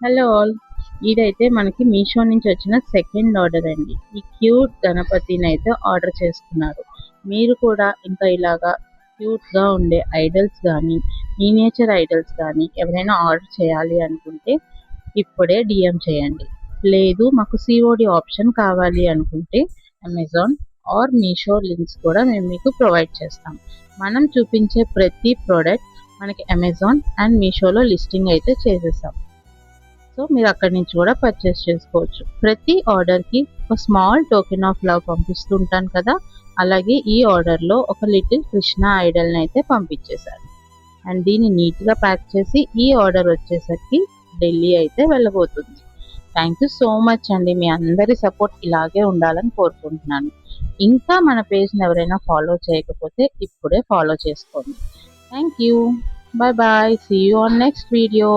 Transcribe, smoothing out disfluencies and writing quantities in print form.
Hello all. ఇదైతే మనకి మీషో నుంచి వచ్చిన సెకండ్ ఆర్డర్ అండి. ఈ క్యూట్ గణపతిని అయితే ఆర్డర్ చేసుకున్నారు. మీరు కూడా ఇంకా ఇలాగా క్యూట్గా ఉండే ఐడల్స్ కానీ మినియేచర్ ఐడల్స్ కానీ ఎవరైనా ఆర్డర్ చేయాలి అనుకుంటే ఇప్పుడే డిఎం చేయండి. లేదు మాకు సిఓడి ఆప్షన్ కావాలి అనుకుంటే అమెజాన్ ఆర్ మీషో లింక్స్ కూడా మేము మీకు ప్రొవైడ్ చేస్తాం. మనం చూపించే ప్రతి ప్రోడక్ట్ మనకి అమెజాన్ అండ్ మీషోలో లిస్టింగ్ అయితే చేసేసాం. సో మీరు అక్కడి నుంచి కూడా పర్చేస్ చేసుకోవచ్చు. ప్రతి ఆర్డర్కి ఒక స్మాల్ టోకెన్ ఆఫ్ లవ్ పంపిస్తుంటాను కదా, అలాగే ఈ ఆర్డర్లో ఒక లిటిల్ కృష్ణ ఐడల్ని అయితే పంపించేశారు. అండ్ దీన్ని నీట్గా ప్యాక్ చేసి ఈ ఆర్డర్ వచ్చేసరికి ఢిల్లీ అయితే వెళ్ళబోతుంది. థ్యాంక్ యూ సో మచ్ అండి. మీ అందరి సపోర్ట్ ఇలాగే ఉండాలని కోరుకుంటున్నాను. ఇంకా మన పేజ్ని ఎవరైనా ఫాలో చేయకపోతే ఇప్పుడే ఫాలో చేసుకోండి. Thank you. Bye bye. See you on next video.